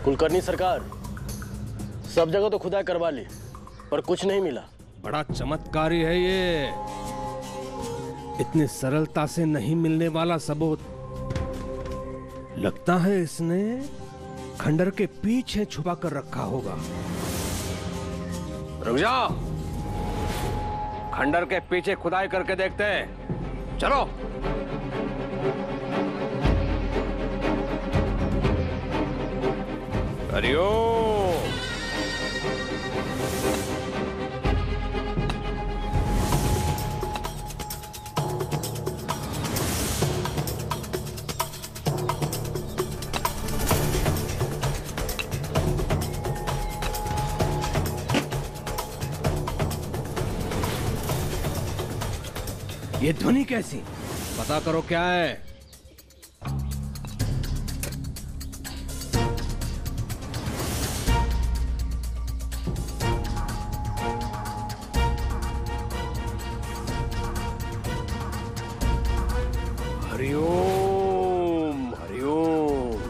कुलकर्णी सरकार, सब जगह तो खुदाई करवा ली पर कुछ नहीं मिला। बड़ा चमत्कारी है ये, इतनी सरलता से नहीं मिलने वाला सबूत। लगता है इसने खंडर के पीछे छुपा कर रखा होगा। रुक जाओ, खंडर के पीछे खुदाई करके देखते हैं। चलो। हरिओम। ये ध्वनि कैसी? पता करो क्या है। हरिओम हरिओम।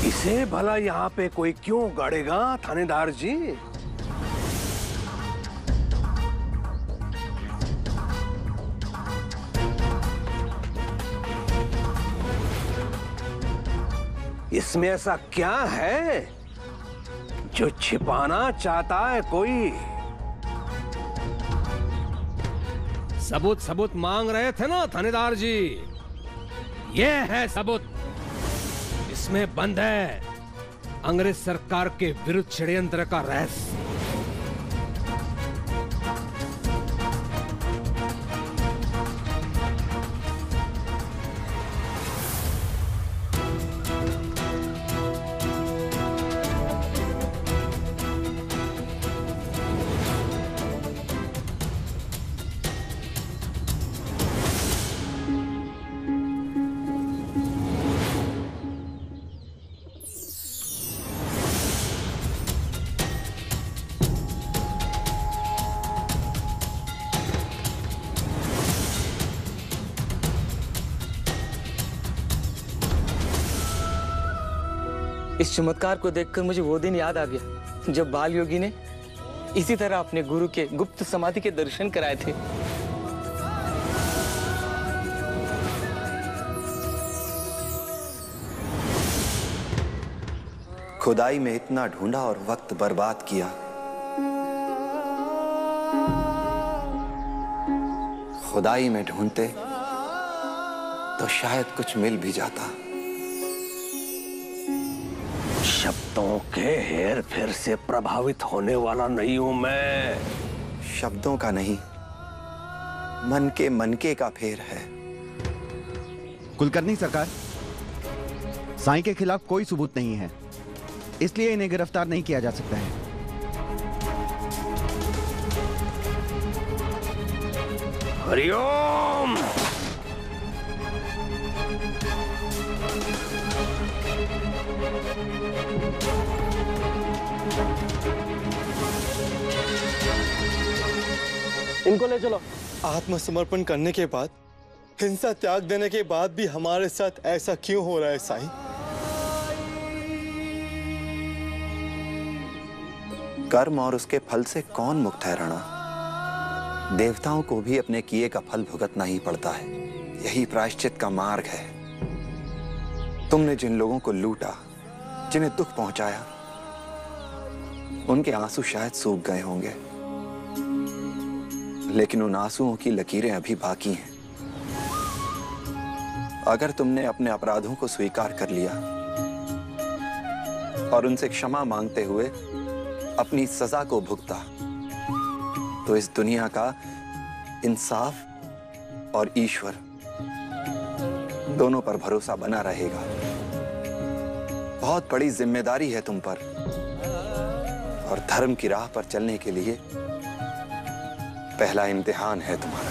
इसे भला यहाँ पे कोई क्यों गाड़ेगा थानेदार जी? इसमें ऐसा क्या है जो छिपाना चाहता है कोई? सबूत सबूत मांग रहे थे ना थानेदार जी, ये है सबूत। इसमें बंद है अंग्रेज सरकार के विरुद्ध षड्यंत्र का रहस्य। इस चमत्कार को देखकर मुझे वो दिन याद आ गया जब बाल योगी ने इसी तरह अपने गुरु के गुप्त समाधि के दर्शन कराए थे। खुदाई में इतना ढूंढा और वक्त बर्बाद किया, खुदाई में ढूंढते तो शायद कुछ मिल भी जाता। शब्दों के हेर फेर से प्रभावित होने वाला नहीं हूं मैं। शब्दों का नहीं, मनके का फेर है। कुलकर्णी सरकार, साईं के खिलाफ कोई सबूत नहीं है, इसलिए इन्हें गिरफ्तार नहीं किया जा सकता है। हरिओम। इनको ले चलो। आत्मसमर्पण करने के बाद, हिंसा त्याग देने के बाद भी हमारे साथ ऐसा क्यों हो रहा है साईं? कर्म और उसके फल से कौन मुक्त है राणा? देवताओं को भी अपने किए का फल भुगतना ही पड़ता है। यही प्रायश्चित का मार्ग है। तुमने जिन लोगों को लूटा, जिन्हें दुख पहुंचाया, उनके आंसू शायद सूख गए होंगे, लेकिन उन आंसुओं की लकीरें अभी बाकी हैं। अगर तुमने अपने अपराधों को स्वीकार कर लिया और उनसे क्षमा मांगते हुए अपनी सजा को भुगता, तो इस दुनिया का इंसाफ और ईश्वर दोनों पर भरोसा बना रहेगा। बहुत बड़ी जिम्मेदारी है तुम पर, और धर्म की राह पर चलने के लिए पहला इम्तिहान है तुम्हारा।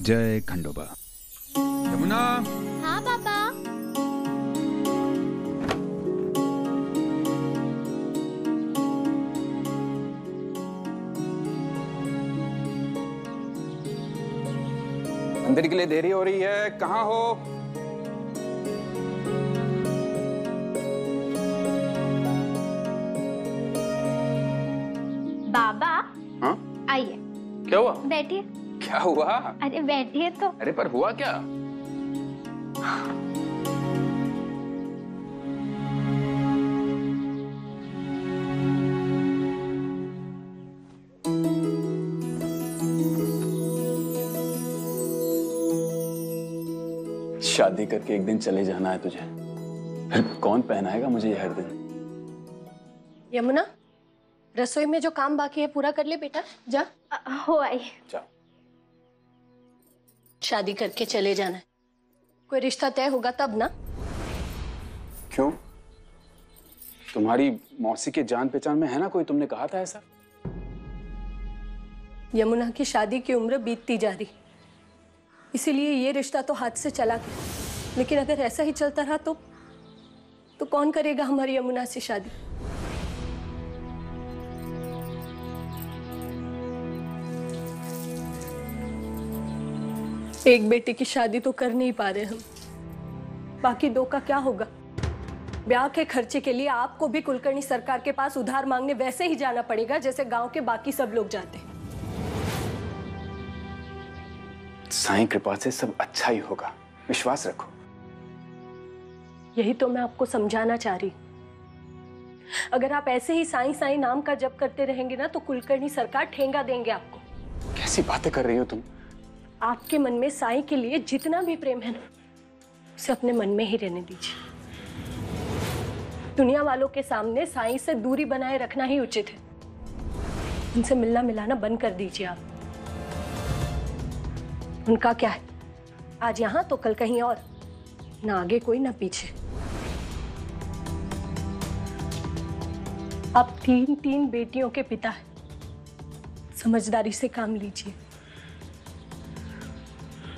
जय खंडोबा। यमुना। हाँ पापा। मंदिर के लिए देरी हो रही है, कहाँ हो? बाबा। हाँ? आइए। क्या हुआ? बैठिए। क्या हुआ? अरे बैठिए तो। अरे पर हुआ क्या? शादी करके एक दिन चले जाना है तुझे, फिर कौन पहनाएगा मुझे ये हर दिन? यमुना, रसोई में जो काम बाकी है पूरा कर ले बेटा, जा। हो आई। जा। शादी करके चले जाना है, कोई रिश्ता तय होगा तब ना। क्यों? तुम्हारी मौसी के जान पहचान में है ना कोई, तुमने कहा था ऐसा। यमुना की शादी की उम्र बीतती जा रही, इसीलिए ये रिश्ता तो हाथ से चला गया। लेकिन अगर ऐसा ही चलता रहा तो कौन करेगा हमारी यमुना से शादी? एक बेटे की शादी तो कर नहीं पा रहे हम, बाकी दो का क्या होगा? ब्याह के खर्चे के लिए आपको भी कुलकर्णी सरकार के पास उधार मांगने वैसे ही जाना पड़ेगा जैसे गांव के बाकी सब लोग जाते। साईं कृपा से सब अच्छा ही होगा, विश्वास रखो। यही तो मैं आपको समझाना चाह रही। अगर आप ऐसे ही साईं साईं नाम का जप करते रहेंगे ना तो कुलकर्णी सरकार ठेंगा देंगे आपको। कैसी बातें कर रही हो तुम? आपके मन में साईं के लिए जितना भी प्रेम है ना, उसे अपने मन में ही रहने दीजिए। दुनिया वालों के सामने साईं से दूरी बनाए रखना ही उचित है। उनसे मिलना मिलाना बंद कर दीजिए आप। उनका क्या है, आज यहां तो कल कहीं और, ना आगे कोई ना पीछे। आप तीन बेटियों के पिता हैं, समझदारी से काम लीजिए,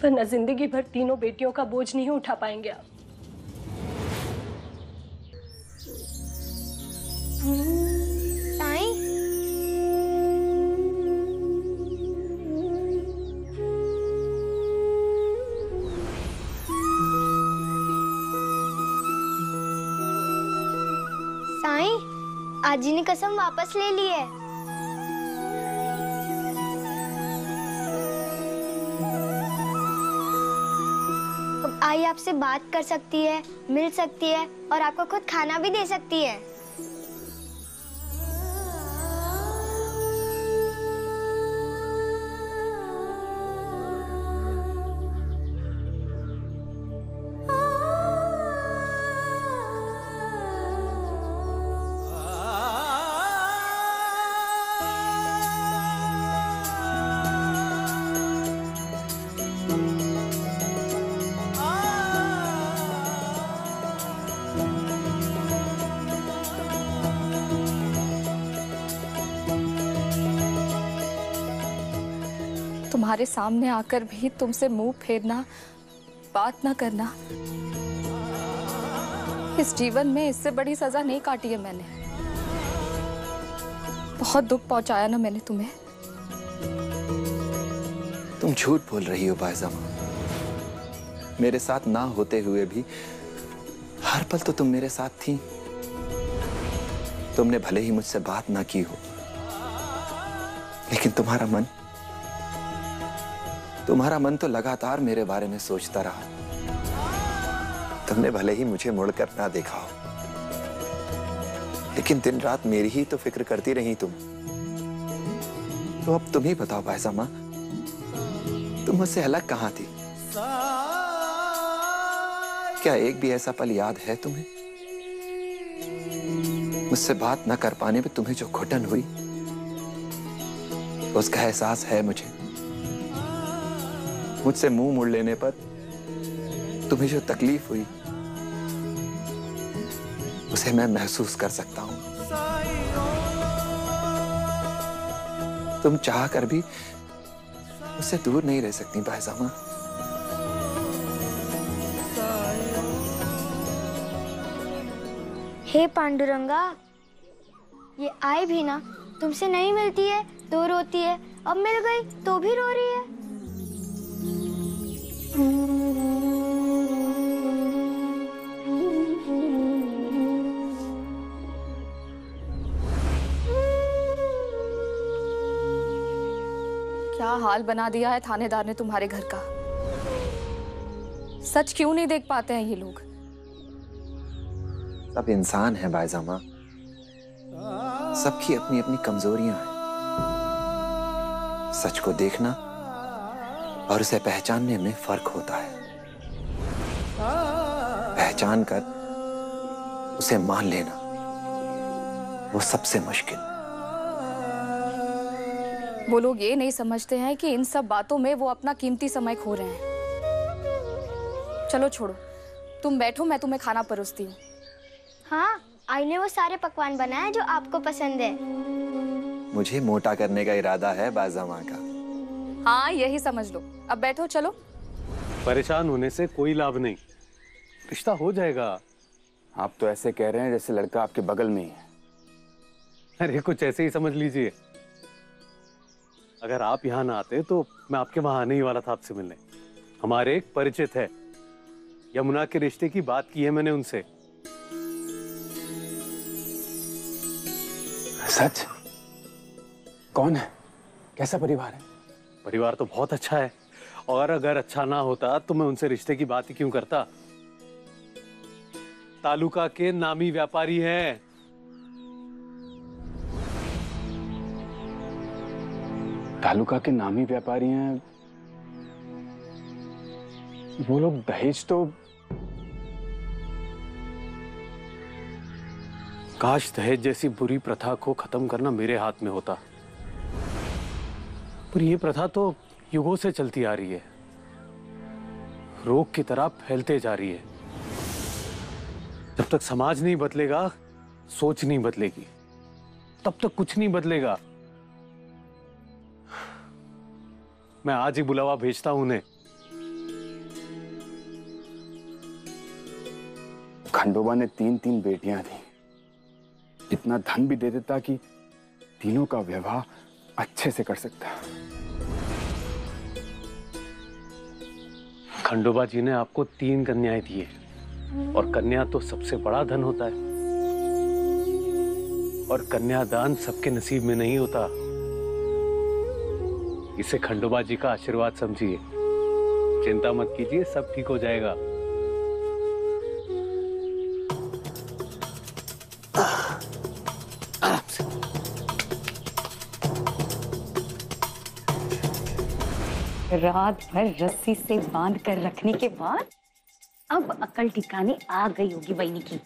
वरना जिंदगी भर तीनों बेटियों का बोझ नहीं उठा पाएंगे आप। साईं, साईं, आजी ने कसम वापस ले ली है। अब आई आपसे बात कर सकती है, मिल सकती है और आपको खुद खाना भी दे सकती है। तुम्हारे सामने आकर भी तुमसे मुंह फेरना, बात ना करना, इस जीवन में इससे बड़ी सजा नहीं काटी है मैंने। बहुत दुख पहुंचाया ना मैंने तुम्हें। तुम झूठ बोल रही हो बायज़मा। मेरे साथ ना होते हुए भी हर पल तो तुम मेरे साथ थी। तुमने भले ही मुझसे बात ना की हो, लेकिन तुम्हारा मन तो लगातार मेरे बारे में सोचता रहा। तुमने भले ही मुझे मुड़कर ना देखा हो, लेकिन दिन रात मेरी ही तो फिक्र करती रही तुम। तो अब तुम ही बताओ पायजामा, तुम मुझसे अलग कहां थी? क्या एक भी ऐसा पल याद है तुम्हें? मुझसे बात न कर पाने में तुम्हें जो घुटन हुई, उसका एहसास है मुझे। मुझसे मुंह मोड़ लेने पर तुम्हें जो तकलीफ हुई, उसे मैं महसूस कर सकता हूं। तुम चाह कर भी मुझसे दूर नहीं रह सकती पायजामा। हे पांडुरंगा, ये आई भी ना तुमसे नहीं मिलती है तो रोती है, अब मिल गई तो भी रो रही है। क्या हाल बना दिया है थानेदार ने तुम्हारे घर का। सच क्यों नहीं देख पाते हैं ये लोग? सब इंसान है बायजामा, सबकी अपनी अपनी कमजोरियां हैं। सच को देखना और उसे पहचानने में फर्क होता है। पहचान कर उसे मान लेना, वो सबसे मुश्किल। वो लोग ये नहीं समझते हैं कि इन सब बातों में वो अपना कीमती समय खो रहे हैं। चलो छोड़ो, तुम बैठो, मैं तुम्हें खाना परोसती हूँ। हाँ, आई ने वो सारे पकवान बनाए जो आपको पसंद है। मुझे मोटा करने का इरादा है बायजामा का। हाँ, यही समझ लो। अब बैठो, चलो। परेशान होने से कोई लाभ नहीं, रिश्ता हो जाएगा। आप तो ऐसे कह रहे हैं जैसे लड़का आपके बगल में ही है। अरे कुछ ऐसे ही समझ लीजिए। अगर आप यहाँ ना आते तो मैं आपके वहां आने ही वाला था आपसे मिलने। हमारे एक परिचित है, यमुना के रिश्ते की बात की है मैंने उनसे। सच? कौन है? कैसा परिवार है? परिवार तो बहुत अच्छा है, और अगर अच्छा ना होता तो मैं उनसे रिश्ते की बात ही क्यों करता। तालुका के नामी व्यापारी हैं। तालुका के नामी व्यापारी हैं? वो लोग दहेज तो... काश दहेज जैसी बुरी प्रथा को खत्म करना मेरे हाथ में होता, पर यह प्रथा तो युगों से चलती आ रही है, रोग की तरह फैलते जा रही है। जब तक समाज नहीं बदलेगा, सोच नहीं बदलेगी, तब तक कुछ नहीं बदलेगा। मैं आज ही बुलावा भेजता हूं उन्हें। खंडोबा ने 3 बेटियां थी। इतना धन भी दे देता कि तीनों का विवाह अच्छे से कर सकता। खंडोबा जी ने आपको 3 कन्याएं दी है, और कन्या तो सबसे बड़ा धन होता है, और कन्यादान सबके नसीब में नहीं होता। इसे खंडोबा जी का आशीर्वाद समझिए। चिंता मत कीजिए, सब ठीक हो जाएगा। रात भर रस्सी से बांध कर रखने के बाद अब अकल ठिकाने आ गई होगी वैनी की।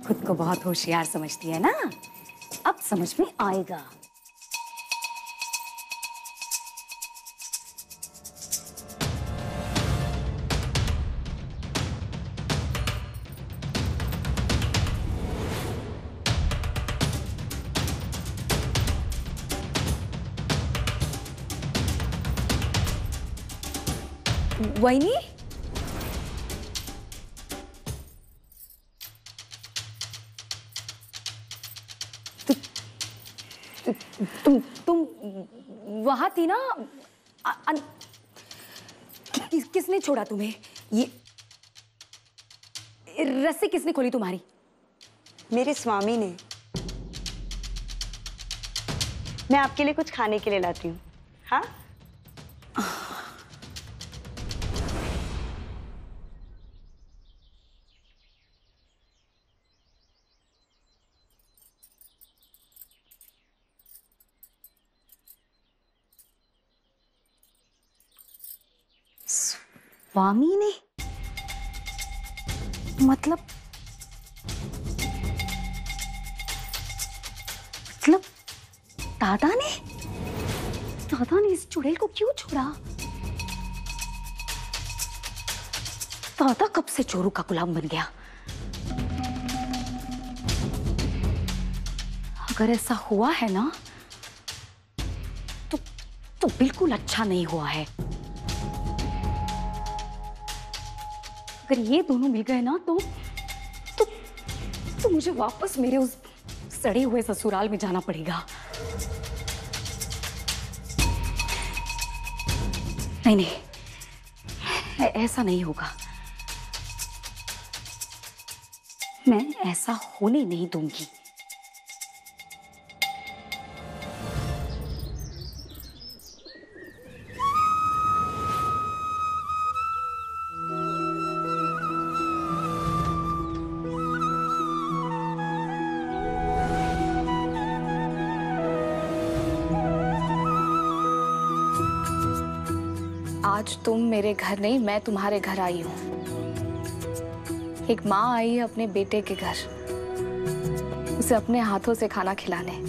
खुद को बहुत होशियार समझती है ना, अब समझ में आएगा। वैनी, तुम वहां थी ना? किसने छोड़ा तुम्हें? ये रस्सी किसने खोली तुम्हारी? मेरे स्वामी ने। मैं आपके लिए कुछ खाने के लिए लाती हूँ। हाँ? वामी ने? मतलब दादा ने इस चुड़ैल को क्यों छोड़ा? दादा कब से चोरू का गुलाम बन गया? अगर ऐसा हुआ है ना तो बिल्कुल अच्छा नहीं हुआ है। अगर ये दोनों मिल गए ना तो मुझे वापस मेरे उस सड़े हुए ससुराल में जाना पड़ेगा। नहीं, ऐसा नहीं होगा। मैं ऐसा होने नहीं दूंगी। आज तुम मेरे घर नहीं, मैं तुम्हारे घर आई हूँ। एक माँ आई है अपने बेटे के घर, उसे अपने हाथों से खाना खिलाने।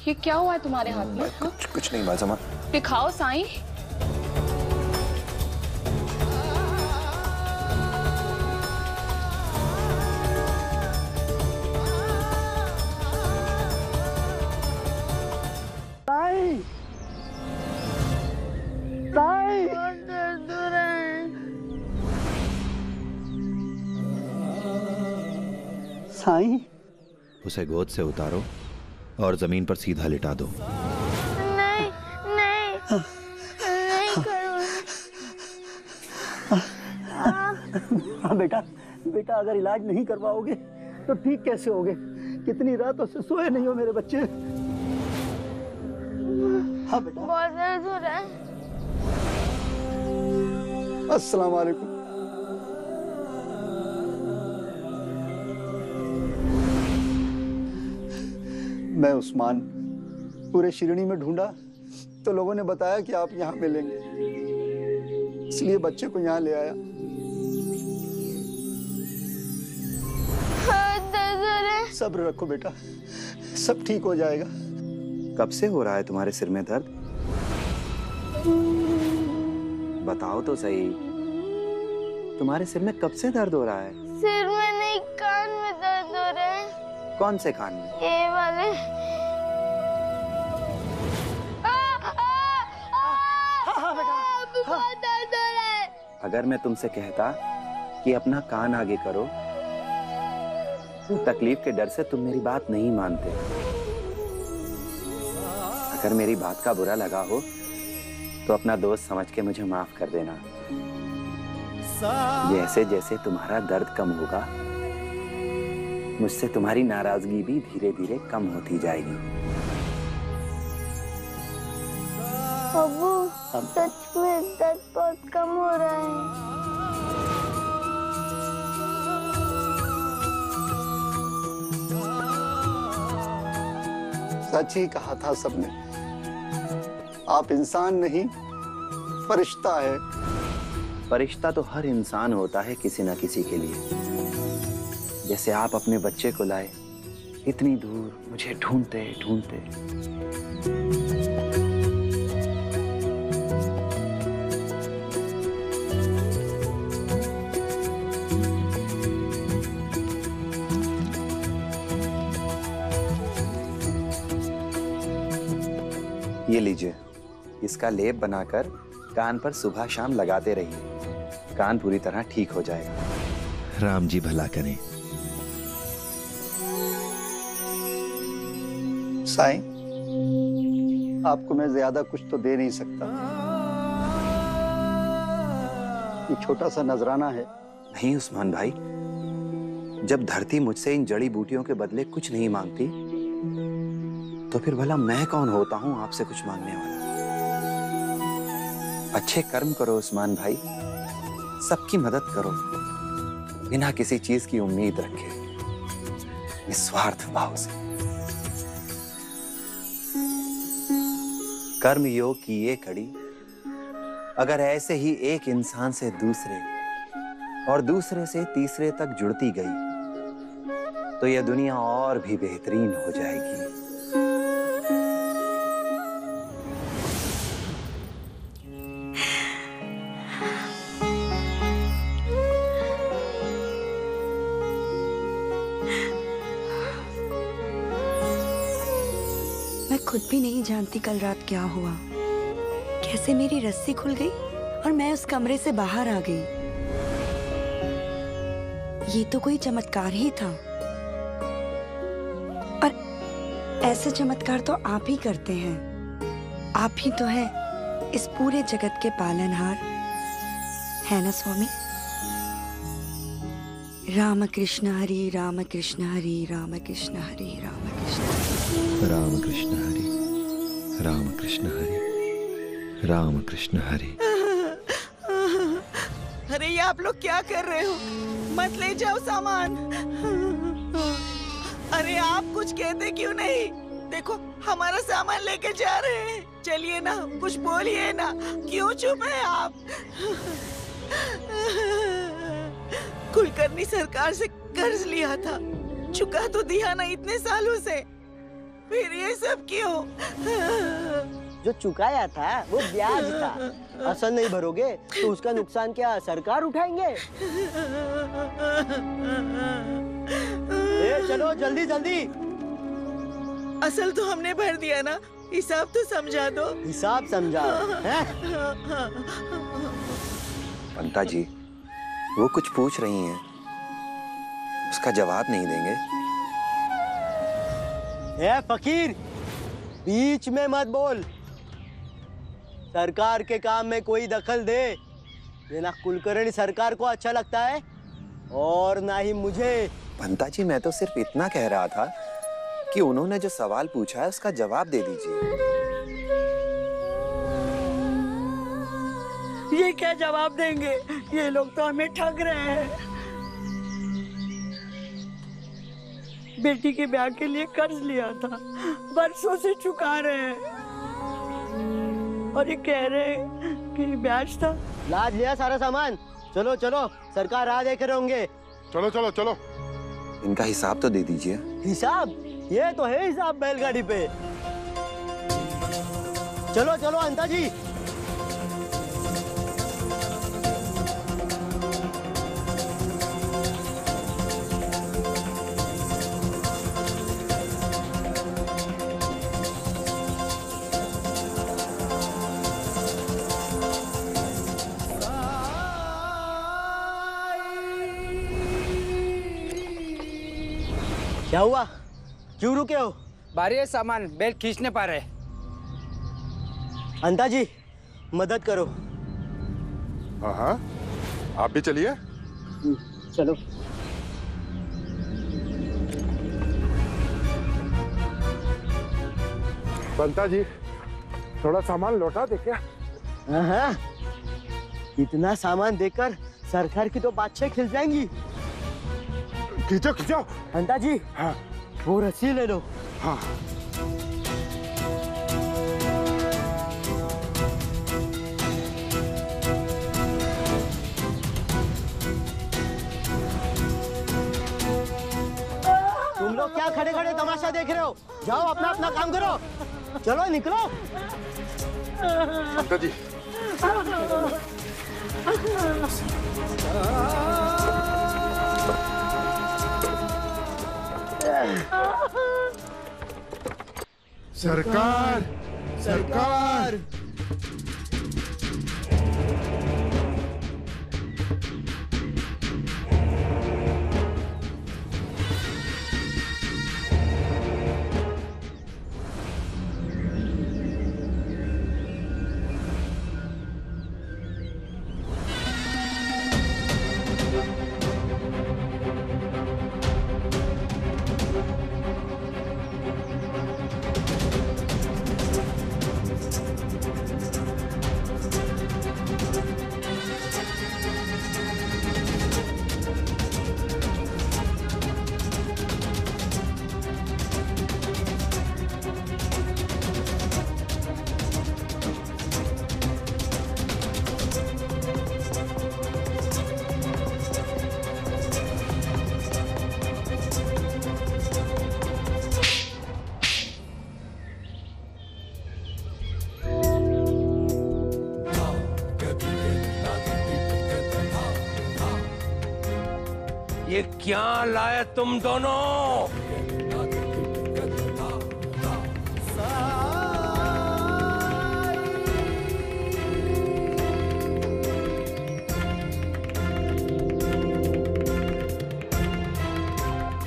ये क्या हुआ है तुम्हारे हाथ में? कुछ नहीं बालसमा। दिखाओ साईं। साईं, उसे गोद से उतारो और जमीन पर सीधा लिटा दो। नहीं नहीं नहीं करो। हाँ बेटा, अगर इलाज नहीं करवाओगे तो ठीक कैसे होगे? कितनी रातों से सोए नहीं हो मेरे बच्चे। हाँ बेटा। बहुत दर्द हो रहा है। अस्सलाम वालेकुम। मैं उस्मान पूरे शिरडी में ढूंढा तो लोगों ने बताया कि आप यहाँ मिलेंगे, इसलिए बच्चे को यहाँ ले आया। सब्र रखो बेटा, सब ठीक हो जाएगा। कब से हो रहा है तुम्हारे सिर में दर्द? बताओ तो सही, तुम्हारे सिर में कब से दर्द हो रहा है? सिर में नहीं, कान में दर्द हो रहा है। कौन से कान में? ये वाले। बहुत दर्द हो रहा है। अगर मैं तुमसे कहता कि अपना कान आगे करो, तकलीफ के डर से तुम मेरी बात नहीं मानते। अगर मेरी बात का बुरा लगा हो तो अपना दोस्त समझ के मुझे माफ कर देना। जैसे जैसे तुम्हारा दर्द कम होगा, मुझसे तुम्हारी नाराजगी भी धीरे धीरे कम होती जाएगी। अब्बू, सच में दर्द बहुत कम हो रहा है। सच ही कहा था सबने, आप इंसान नहीं फरिश्ता है। फरिश्ता तो हर इंसान होता है किसी न किसी के लिए। जैसे आप अपने बच्चे को लाए इतनी दूर मुझे ढूंढते ढूंढते। ये लीजिए, इसका लेप बनाकर कान पर सुबह शाम लगाते रहिए, कान पूरी तरह ठीक हो जाएगा। राम जी भला करें। साईं, आपको मैं ज्यादा कुछ तो दे नहीं सकता। ये छोटा सा नजराना है। नहीं उस्मान भाई, जब धरती मुझसे इन जड़ी बूटियों के बदले कुछ नहीं मांगती, तो फिर भला मैं कौन होता हूं आपसे कुछ मांगने वाला। अच्छे कर्म करो उस्मान भाई, सबकी मदद करो, बिना किसी चीज की उम्मीद रखे, निस्वार्थ भाव से। कर्म योग की ये कड़ी अगर ऐसे ही एक इंसान से दूसरे और दूसरे से तीसरे तक जुड़ती गई, तो यह दुनिया और भी बेहतरीन हो जाएगी। मैं खुद भी नहीं जानती कल रात क्या हुआ, कैसे मेरी रस्सी खुल गई और मैं उस कमरे से बाहर आ गई। ये तो कोई चमत्कार ही था, और ऐसे चमत्कार तो आप ही करते हैं। आप ही तो है इस पूरे जगत के पालनहार, है ना स्वामी? राम कृष्ण हरि राम कृष्ण हरि राम कृष्ण हरि राम कृष्ण राम कृष्ण हरि राम कृष्ण हरि राम कृष्ण हरि। अरे ये आप लोग क्या कर रहे हो? मत ले जाओ सामान। अरे आप कुछ कहते क्यों नहीं? देखो हमारा सामान लेके जा रहे हैं, चलिए ना, कुछ बोलिए ना, क्यों चुप है आप? कुलकर्णी सरकार से कर्ज लिया था, चुका तो दिया ना इतने सालों से, फिर ये सब क्यों? जो चुकाया था वो ब्याज था, असल नहीं भरोगे तो उसका नुकसान क्या सरकार उठाएंगे? चलो जल्दी जल्दी। असल तो हमने भर दिया ना, हिसाब तो समझा दो। हिसाब समझाओ हैं? पंता जी, वो कुछ पूछ रही हैं, उसका जवाब नहीं देंगे? ए फकीर, बीच में मत बोल। सरकार के काम में कोई दखल दे, ये ना कुलकर्णी सरकार को अच्छा लगता है और ना ही मुझे। पंता जी, मैं तो सिर्फ इतना कह रहा था कि उन्होंने जो सवाल पूछा है उसका जवाब दे दीजिए। ये क्या जवाब देंगे? ये लोग तो हमें ठग रहे हैं। बेटी के ब्याह के लिए कर्ज लिया था, बरसों से चुका रहे हैं, और ये कह रहे हैं कि ब्याज था। लाद लिया सारा सामान, चलो चलो, सरकार राह देख रहे होंगे। चलो चलो चलो, इनका हिसाब तो दे दीजिए। हिसाब? ये तो है हिसाब बैलगाड़ी पे। चलो चलो अंता जी। क्या हुआ? क्यों रुके हो? भारी है सामान, बेल्ट खींच नहीं पा रहे। अंता जी मदद करो। हाँ, आप भी चलिए। चलो। बंता जी, थोड़ा सामान लौटा दे क्या? हाँ, इतना सामान देकर सरकार की तो बादशाह खिल जाएंगी। खींचो खींचो। अंता जी, हाँ, वो रस्सी ले लो। हाँ। तुम लोग क्या खड़े खड़े तमाशा देख रहे हो? जाओ अपना अपना काम करो, चलो निकलो। अंता जी। सरकार, सरकार। ये क्या लाए तुम दोनों?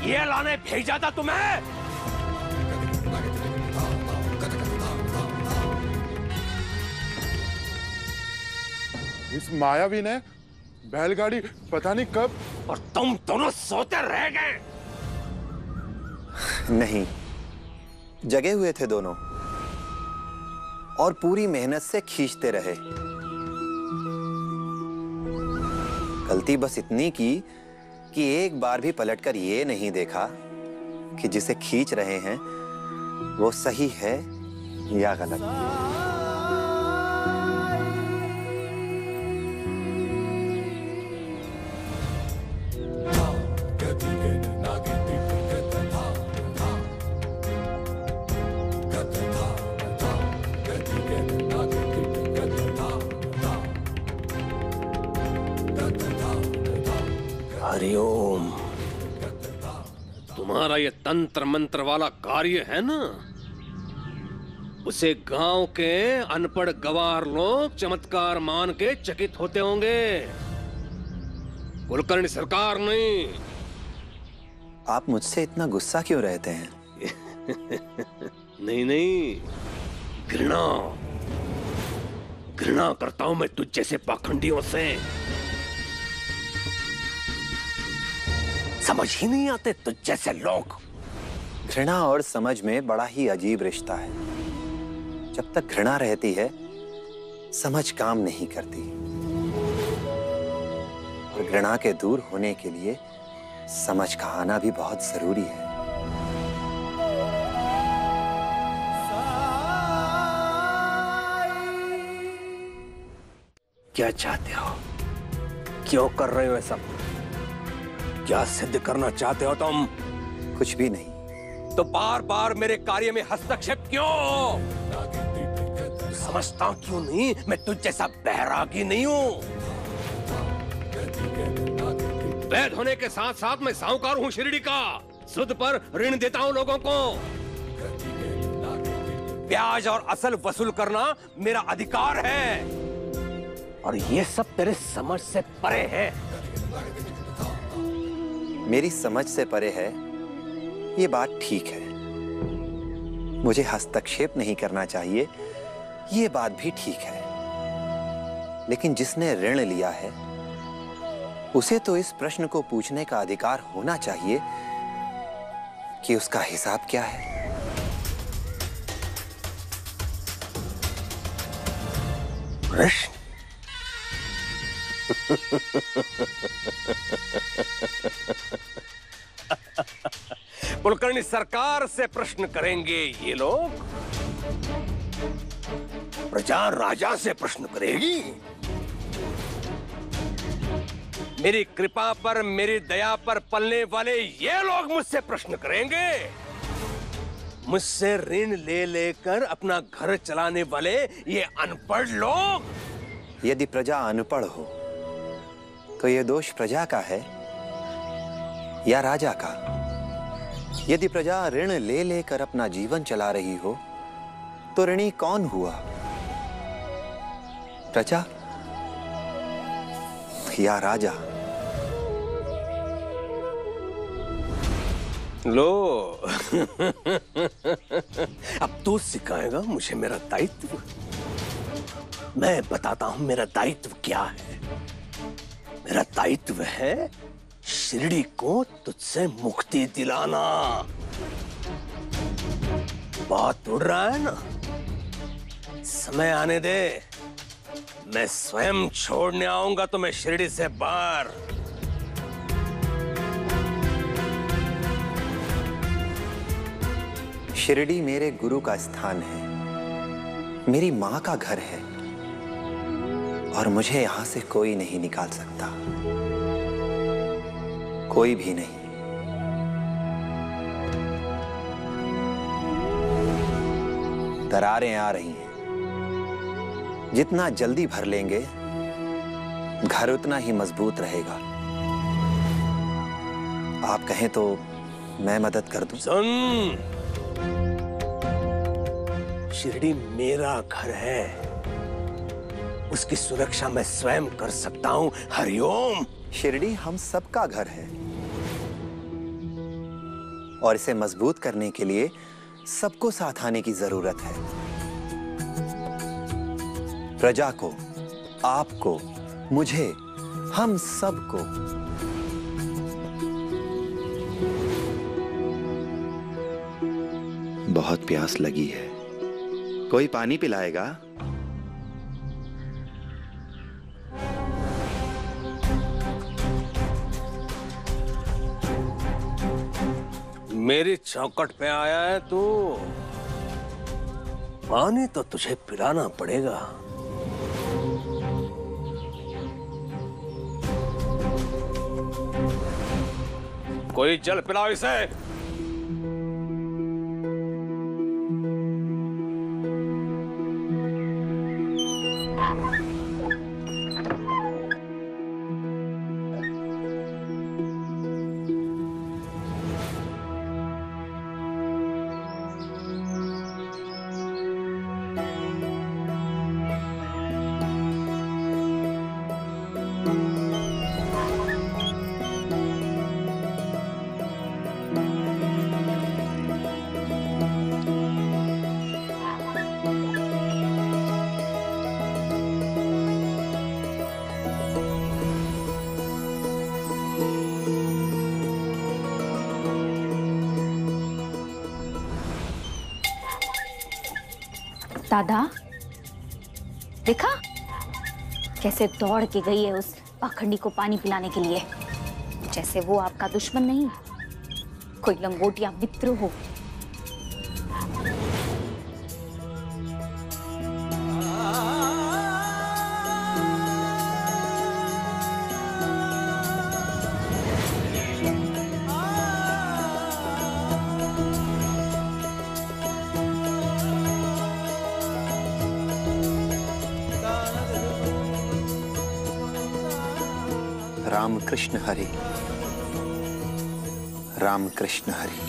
ये लाने भेजा था तुम्हें? इस मायावी ने बैलगाड़ी पता नहीं कब। और तुम दोनों सोते रह गए। नहीं, जगे हुए थे दोनों और पूरी मेहनत से खींचते रहे। गलती बस इतनी की कि एक बार भी पलटकर ये नहीं देखा कि जिसे खींच रहे हैं वो सही है या गलत। हरिओम। तुम्हारा ये तंत्र मंत्र वाला कार्य है ना, उसे गांव के अनपढ़ गवार लोग चमत्कार मान के चकित होते होंगे, कुलकर्णी सरकार नहीं। आप मुझसे इतना गुस्सा क्यों रहते हैं? नहीं नहीं, घृणा घृणा करता हूं मैं तुझ जैसे पाखंडियों से। समझ ही नहीं आते तुझ जैसे लोग। घृणा और समझ में बड़ा ही अजीब रिश्ता है। जब तक घृणा रहती है समझ काम नहीं करती, और घृणा के दूर होने के लिए समझ का आना भी बहुत जरूरी है। क्या चाहते हो? क्यों कर रहे हो ये सब? क्या सिद्ध करना चाहते हो तुम? कुछ भी नहीं। तो बार बार मेरे कार्य में हस्तक्षेप क्यों? समझता क्यों नहीं मैं तुझ जैसा बैरागी नहीं हूं। वैध होने के साथ साथ मैं साहूकार हूं शिरडी का। सुद पर ऋण देता हूं लोगों को। ब्याज और असल वसूल करना मेरा अधिकार है, और ये सब तेरे समझ से परे है। मेरी समझ से परे है, ये बात ठीक है। मुझे हस्तक्षेप नहीं करना चाहिए, ये बात भी ठीक है। लेकिन जिसने ऋण लिया है उसे तो इस प्रश्न को पूछने का अधिकार होना चाहिए कि उसका हिसाब क्या है। प्रश्न? कुलकर्णी सरकार से प्रश्न करेंगे ये लोग, प्रजा राजा से प्रश्न करेगी। मेरी कृपा पर, मेरी दया पर पलने वाले ये लोग मुझसे प्रश्न करेंगे। मुझसे ऋण ले लेकर अपना घर चलाने वाले ये अनपढ़ लोग। यदि प्रजा अनपढ़ हो तो ये दोष प्रजा का है या राजा का? यदि प्रजा ऋण ले लेकर अपना जीवन चला रही हो तो ऋणी कौन हुआ? प्रजा या राजा? लो अब तू सिखाएगा मुझे मेरा दायित्व। मैं बताता हूं मेरा दायित्व क्या है। मेरा दायित्व है शिरडी को तुझसे मुक्ति दिलाना। बात उड़ रहा है ना? समय आने दे, मैं स्वयं छोड़ने आऊंगा तुम्हें शिरडी से बाहर। शिरडी मेरे गुरु का स्थान है, मेरी मां का घर है, और मुझे यहां से कोई नहीं निकाल सकता, कोई भी नहीं। दरारें आ रही हैं, जितना जल्दी भर लेंगे घर उतना ही मजबूत रहेगा। आप कहें तो मैं मदद कर दूं? सुन, शिरडी मेरा घर है, उसकी सुरक्षा मैं स्वयं कर सकता हूं। हरिओम। शिरडी हम सबका घर है, और इसे मजबूत करने के लिए सबको साथ आने की जरूरत है। प्रजा को, आपको, मुझे, हम सबको। बहुत प्यास लगी है, कोई पानी पिलाएगा? मेरी चौखट पे आया है तू, पानी तो तुझे पिलाना पड़ेगा। कोई जल पिलाओ इसे। दादा देखा कैसे दौड़ के गई है उस पाखंडी को पानी पिलाने के लिए, जैसे वो आपका दुश्मन नहीं, कोई लंगोटिया मित्र हो। राम कृष्ण हरि, राम कृष्ण हरि।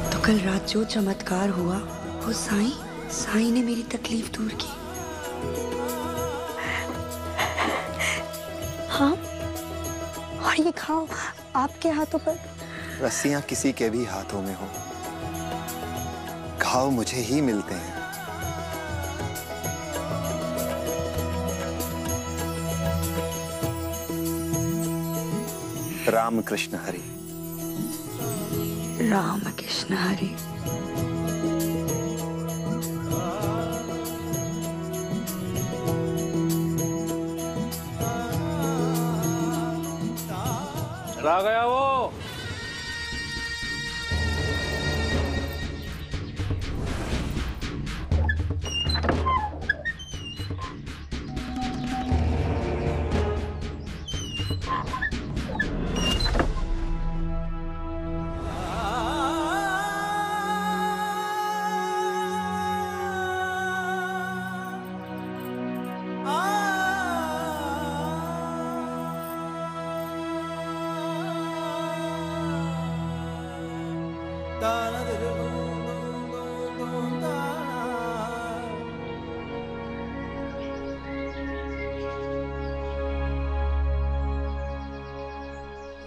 तो कल रात जो चमत्कार हुआ वो साईं ने मेरी तकलीफ दूर की। हाँ, और ये खाओ, आपके हाथों पर। रस्सियां किसी के भी हाथों में हो, घाव मुझे ही मिलते हैं। राम कृष्ण हरि, राम कृष्ण हरि। आ गया वो।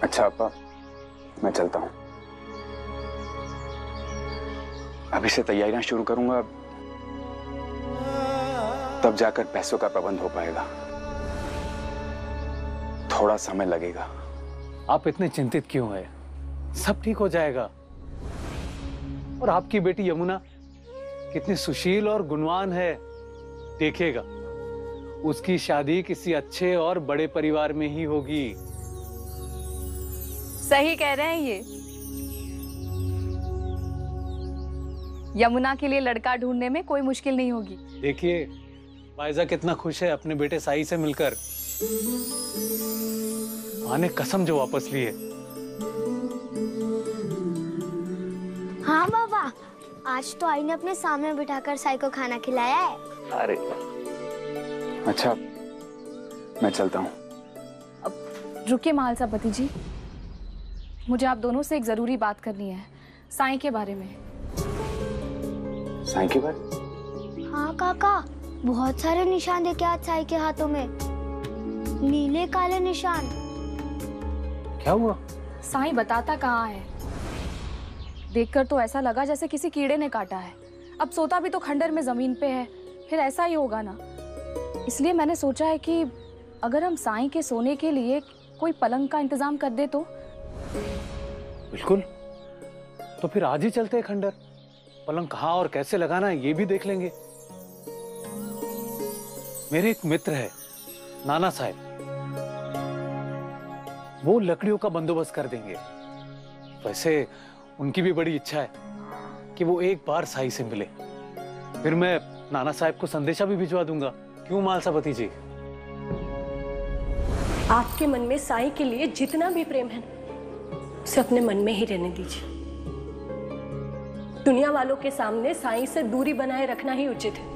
अच्छा अप्पा, मैं चलता हूँ। अभी से तैयारियां शुरू करूंगा, तब जाकर पैसों का प्रबंध हो पाएगा। थोड़ा समय लगेगा। आप इतने चिंतित क्यों हैं? सब ठीक हो जाएगा। और आपकी बेटी यमुना कितनी सुशील और गुणवान है, देखिएगा उसकी शादी किसी अच्छे और बड़े परिवार में ही होगी। सही कह रहे हैं ये। यमुना के लिए लड़का ढूंढने में कोई मुश्किल नहीं होगी। देखिए वाइजा कितना खुश है अपने बेटे साई से मिलकर। मां ने कसम जो वापस ली है। हाँ बाबा, आज तो आई ने अपने सामने बिठाकर साई को खाना खिलाया है। अरे अच्छा, मैं चलता हूँ। रुकिए महालसापति जी, मुझे आप दोनों से एक जरूरी बात करनी है, साई के बारे में। साई के बारे? हाँ काका, बहुत सारे निशान देखे आज साई के हाथों में, नीले काले निशान। क्या हुआ? साई बताता कहाँ है? देखकर तो ऐसा लगा जैसे किसी कीड़े ने काटा है। अब सोता भी तो खंडर में जमीन पे है, फिर ऐसा ही होगा ना। इसलिए मैंने सोचा है कि अगर हम साई के सोने के लिए कोई पलंग का इंतजाम कर दे तो। बिल्कुल, तो फिर आज ही चलते हैं खंडर। पलंग कहाँ और कैसे लगाना है ये भी देख लेंगे। मेरे एक मित्र है नाना साहब, वो लकड़ियों का बंदोबस्त कर देंगे। वैसे उनकी भी बड़ी इच्छा है कि वो एक बार साई से मिले। फिर मैं नाना साहब को संदेशा भी भिजवा दूंगा। क्यों महालसापति जी? आपके मन में साई के लिए जितना भी प्रेम है उसे अपने मन में ही रहने दीजिए। दुनिया वालों के सामने साई से दूरी बनाए रखना ही उचित है।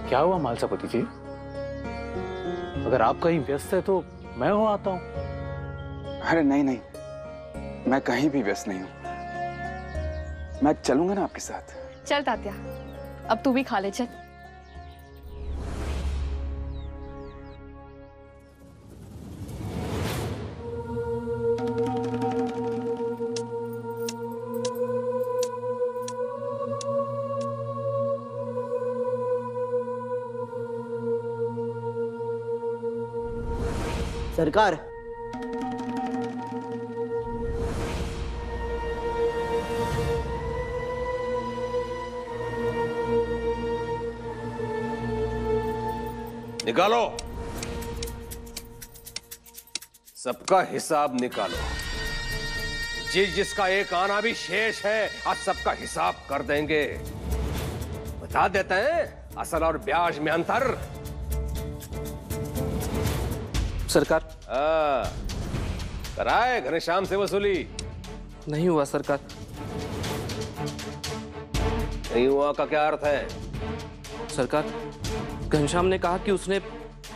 क्या हुआ महालसापति जी? अगर आप कहीं व्यस्त है तो मैं हो आता हूं। अरे नहीं नहीं, मैं कहीं भी व्यस्त नहीं हूं। मैं चलूंगा ना आपके साथ। चल तात्या, अब तू भी खा ले चल। सरकार, निकालो, सबका हिसाब निकालो। जिसका एक आना भी शेष है, आज सबका हिसाब कर देंगे। बता देते हैं असल और ब्याज में अंतर। सरकार। कराए घनश्याम से वसूली? नहीं हुआ सरकार। नहीं हुआ का क्या अर्थ है? सरकार, घनश्याम ने कहा कि उसने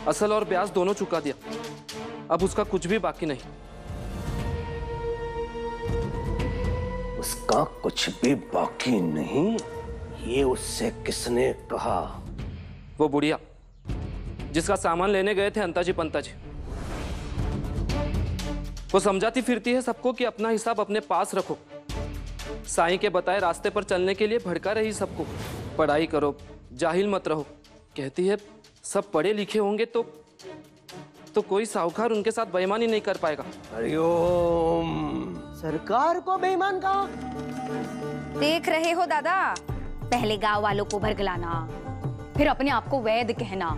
असल और ब्याज दोनों चुका दिया, अब उसका कुछ भी बाकी नहीं। उसका कुछ भी बाकी नहीं? ये उससे किसने कहा? वो बुढ़िया जिसका सामान लेने गए थे अंताजी पंताजी। वो समझाती फिरती है सबको कि अपना हिसाब अपने पास रखो। साईं के बताए रास्ते पर चलने के लिए भड़का रही सबको, पढ़ाई करो, जाहिल मत रहो। कहती है सब पढ़े लिखे होंगे तो कोई साहूकार उनके साथ बेईमानी नहीं कर पाएगा। हरिओम। सरकार को बेईमान कहा? देख रहे हो दादा, पहले गांव वालों को भरगलाना, फिर अपने आप को वैद कहना।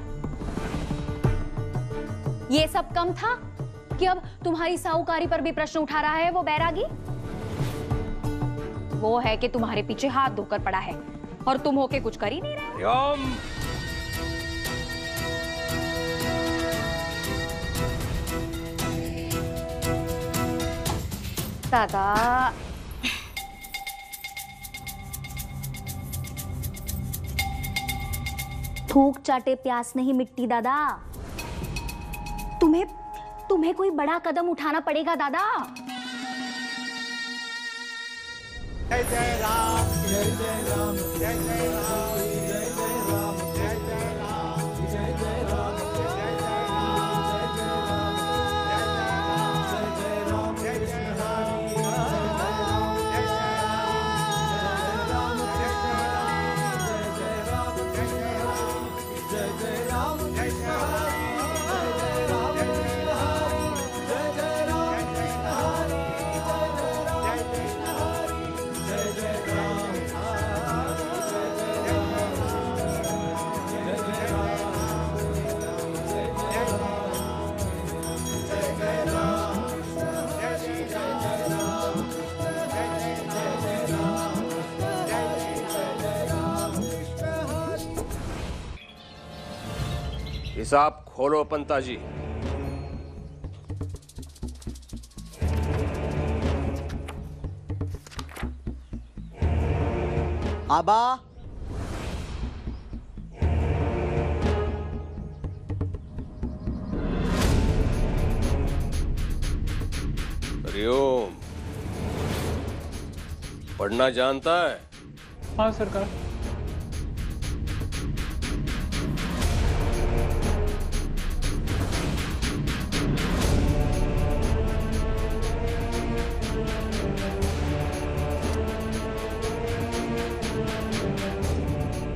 ये सब कम था कि अब तुम्हारी साहूकारी पर भी प्रश्न उठा रहा है वो बैरागी। वो है कि तुम्हारे पीछे हाथ धोकर पड़ा है और तुम होके कुछ कर ही नहीं रहे हो। दादा, थूक चाटे प्यास नहीं मिटती दादा। तुम्हें कोई बड़ा कदम उठाना पड़ेगा दादा। जय जय राम, जय जय राम, जय जय राम, जय जय राम, जय जय राम, जय जय राम, जय जय राम, जय जय राम, जय हिसाब खोलो पंता जी। आबा, हरिओम। पढ़ना जानता है? हाँ सरकार।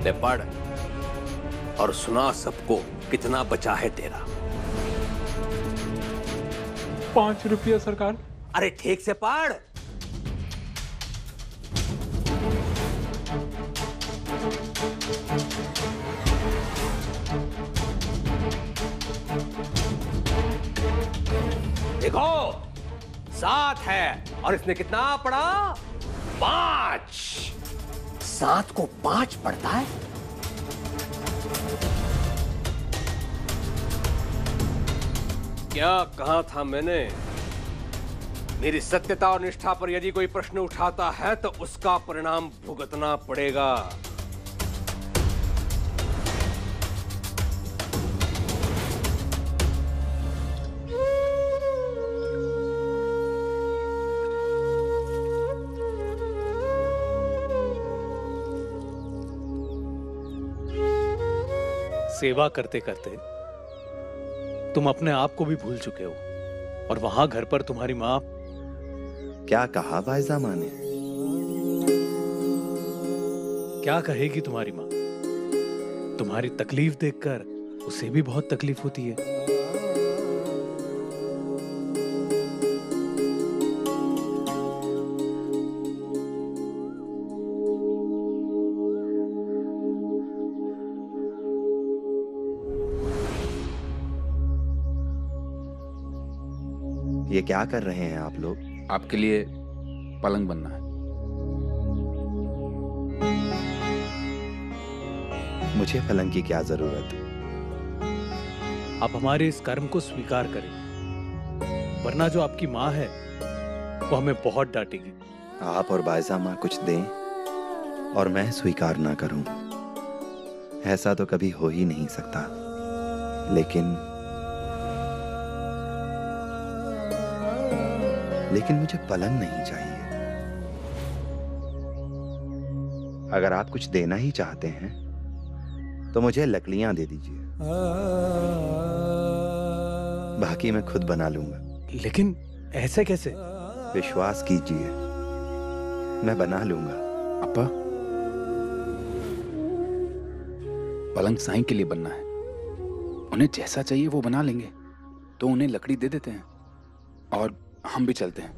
ले पढ़ और सुना सबको कितना बचा है तेरा। 5 रुपया सरकार। अरे ठीक से पढ़। देखो 7 है और इसने कितना पढ़ा? 5। 7 को 5 पड़ता है? क्या कहा था मैंने? मेरी सत्यता और निष्ठा पर यदि कोई प्रश्न उठाता है तो उसका परिणाम भुगतना पड़ेगा। सेवा करते करते तुम अपने आप को भी भूल चुके हो और वहां घर पर तुम्हारी माँ। क्या कहा बाईजामा ने? क्या कहेगी तुम्हारी माँ? तुम्हारी तकलीफ देखकर उसे भी बहुत तकलीफ होती है। ये क्या कर रहे हैं आप लोग? आपके लिए पलंग बनना है। मुझे पलंग की क्या जरूरत? आप हमारे इस कर्म को स्वीकार करें, वरना जो आपकी माँ है वो हमें बहुत डांटेगी। आप और बाईजामा कुछ दें और मैं स्वीकार ना करूं, ऐसा तो कभी हो ही नहीं सकता। लेकिन मुझे पलंग नहीं चाहिए। अगर आप कुछ देना ही चाहते हैं तो मुझे लकड़ियां दे दीजिए, बाकी मैं खुद बना लूंगा। लेकिन ऐसे कैसे? विश्वास कीजिए, मैं बना लूंगा। अपा, पलंग साईं के लिए बनना है। उन्हें जैसा चाहिए वो बना लेंगे, तो उन्हें लकड़ी दे देते हैं और हम भी चलते हैं।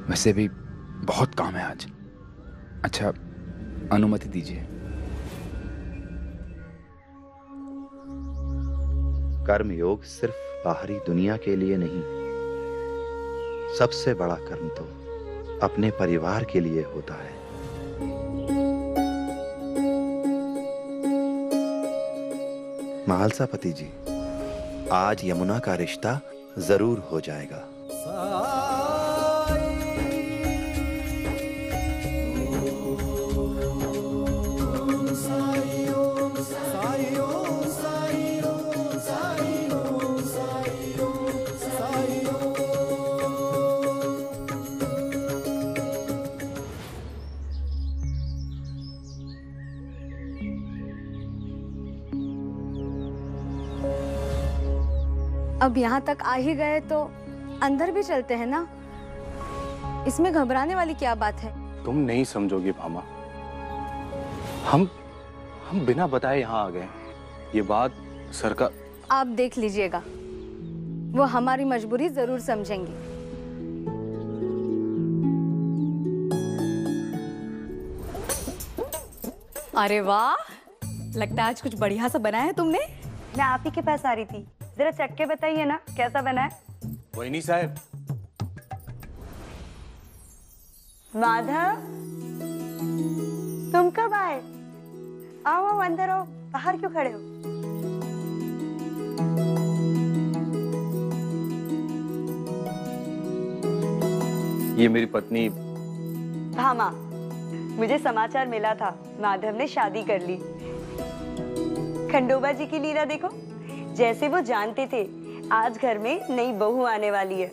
वैसे भी बहुत काम है आज। अच्छा, अनुमति दीजिए। कर्म योग सिर्फ बाहरी दुनिया के लिए नहीं, सबसे बड़ा कर्म तो अपने परिवार के लिए होता है। महालसापति जी, आज यमुना का रिश्ता जरूर हो जाएगा। अब यहाँ तक आ ही गए तो अंदर भी चलते हैं ना। इसमें घबराने वाली क्या बात है? तुम नहीं समझोगी भामा। हम बिना बताए यहाँ आ गए। ये बात सरकार। आप देख लीजिएगा, वो हमारी मजबूरी जरूर समझेंगी। अरे वाह, लगता है आज कुछ बढ़िया सा बनाया है तुमने। मैं आप ही के पास आ रही थी, जरा चख के बताइए ना कैसा बना है। वही साहब। माधव, तुम कब आए? आओ आओ अंदर आओ, बाहर क्यों खड़े हो? ये मेरी पत्नी भामा, मुझे समाचार मिला था माधव ने शादी कर ली। खंडोबा जी की लीला देखो, जैसे वो जानते थे आज घर में नई बहू आने वाली है,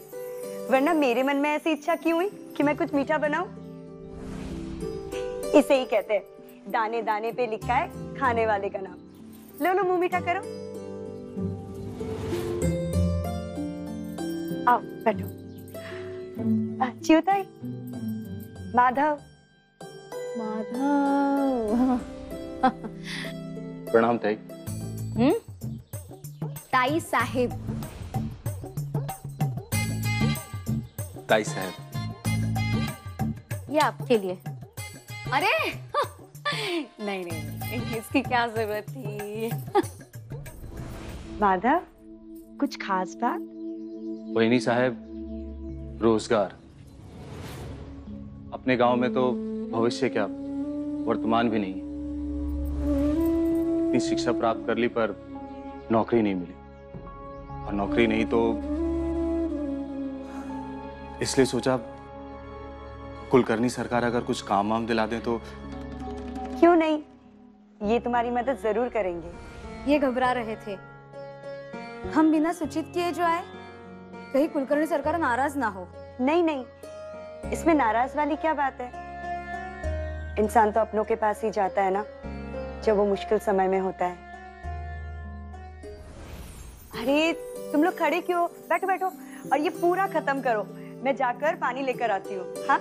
वरना मेरे मन में ऐसी इच्छा क्यों हुई कि मैं कुछ मीठा बनाऊं? इसे ही कहते हैं दाने दाने पे लिखा है खाने वाले का नाम। लो लो मुंह मीठा करो। आओ बैठो। च्युताई, माधव। माधव। प्रणाम ताई। ताई साहिब। ताई साहब, ये आपके लिए। अरे नहीं नहीं नहीं, इसकी क्या जरूरत थी? माधव, कुछ खास बात? वहीनी साहब, रोजगार। अपने गांव में तो भविष्य क्या वर्तमान भी नहीं है। इतनी शिक्षा प्राप्त कर ली पर नौकरी नहीं मिली, और नौकरी नहीं तो इसलिए सोचा कुलकर्णी सरकार अगर कुछ काम वाम दिला दें तो। क्यों नहीं, ये तुम्हारी मदद जरूर करेंगे। ये घबरा रहे थे, हम बिना सूचित किए जो आए, कहीं कुलकर्णी सरकार नाराज ना हो। नहीं नहीं, इसमें नाराज वाली क्या बात है? इंसान तो अपनों के पास ही जाता है ना, जब वो मुश्किल समय में होता है। अरे तुम लोग खड़े क्यों? बैठो बैठो और ये पूरा खत्म करो, मैं जाकर पानी लेकर आती हूँ। हाँ,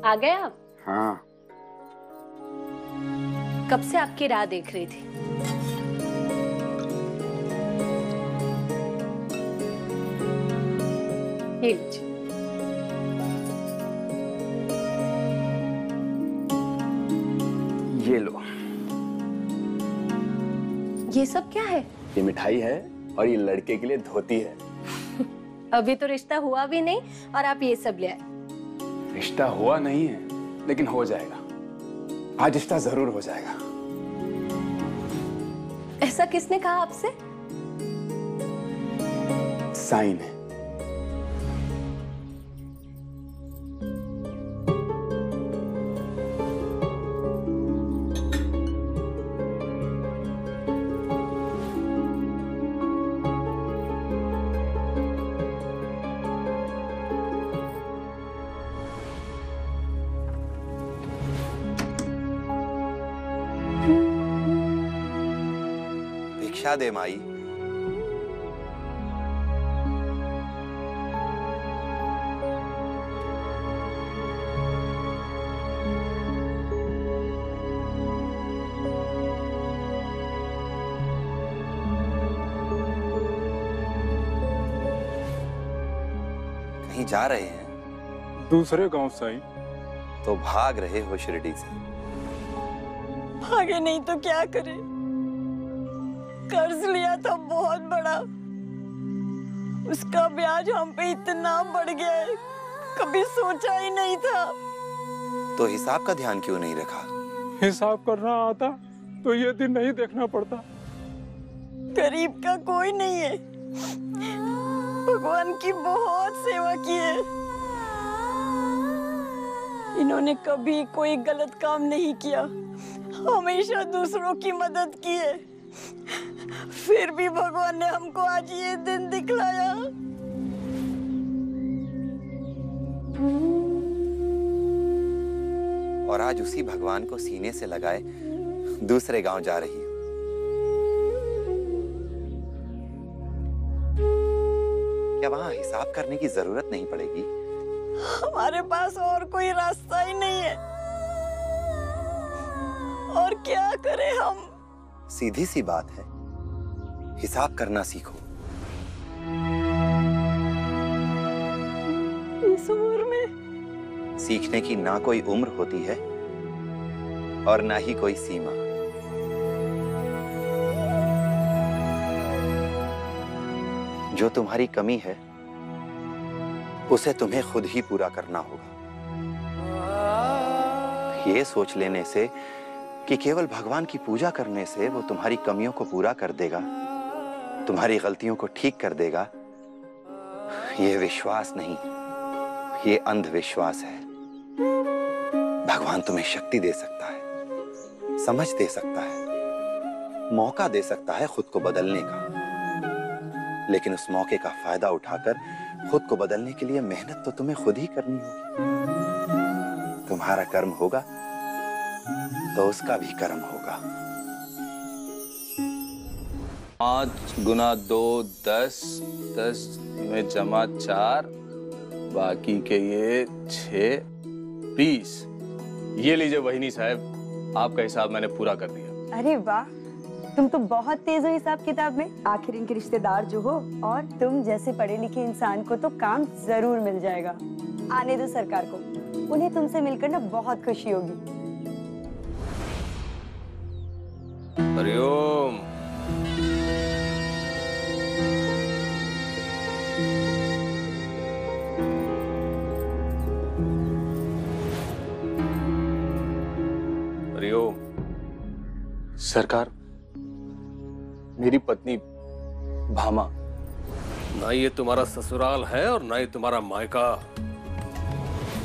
आ गए आप? हाँ। कब से आपकी राह देख रही थी। ये लीजिए। ये लो। ये सब क्या है? ये मिठाई है और ये लड़के के लिए धोती है। अभी तो रिश्ता हुआ भी नहीं और आप ये सब ले आए। रिश्ता हुआ नहीं है, लेकिन हो जाएगा। आज रिश्ता जरूर हो जाएगा। ऐसा किसने कहा आपसे? साईं ने। भिक्षा दे माई। कहीं जा रहे हैं? दूसरे गांव साईं। तो भाग रहे हो शिरडी से? भागे नहीं तो क्या करे, कर्ज लिया था बहुत बड़ा, उसका ब्याज हम पे इतना बढ़ गया है, कभी सोचा ही नहीं था। तो हिसाब का ध्यान क्यों नहीं रखा? हिसाब करना आता तो ये दिन नहीं देखना पड़ता। गरीब का कोई नहीं है, भगवान की बहुत सेवा की है। इन्होंने कभी कोई गलत काम नहीं किया, हमेशा दूसरों की मदद की है। फिर भी भगवान ने हमको आज ये दिन दिखलाया। और आज उसी भगवान को सीने से लगाए दूसरे गांव जा रही हूं। क्या वहां हिसाब करने की जरूरत नहीं पड़ेगी? हमारे पास और कोई रास्ता ही नहीं है, और क्या करें हम? सीधी सी बात है, हिसाब करना सीखो। इस उम्र में सीखने की ना कोई उम्र होती है और ना ही कोई सीमा। जो तुम्हारी कमी है उसे तुम्हें खुद ही पूरा करना होगा। ये सोच लेने से कि केवल भगवान की पूजा करने से वो तुम्हारी कमियों को पूरा कर देगा, तुम्हारी गलतियों को ठीक कर देगा, ये विश्वास नहीं, ये अंधविश्वास है। भगवान तुम्हें शक्ति दे सकता है, समझ दे सकता है, मौका दे सकता है खुद को बदलने का, लेकिन उस मौके का फायदा उठाकर खुद को बदलने के लिए मेहनत तो तुम्हें खुद ही करनी होगी। तुम्हारा कर्म होगा तो उसका भी कर्म होगा। 5 गुना 2 10, 10 में जमा 4, बाकी के ये 6 20। ये लीजिए वहीनी साहब, आपका हिसाब मैंने पूरा कर दिया। अरे वाह, तुम तो बहुत तेज हो हिसाब किताब में। आखिर इनके रिश्तेदार जो हो, और तुम जैसे पढ़े लिखे इंसान को तो काम जरूर मिल जाएगा। आने दो सरकार को, उन्हें तुमसे मिलकर ना बहुत खुशी होगी। हरिओम। हरिओम। सरकार, मेरी पत्नी भामा। ना ये तुम्हारा ससुराल है और ना ये तुम्हारा मायका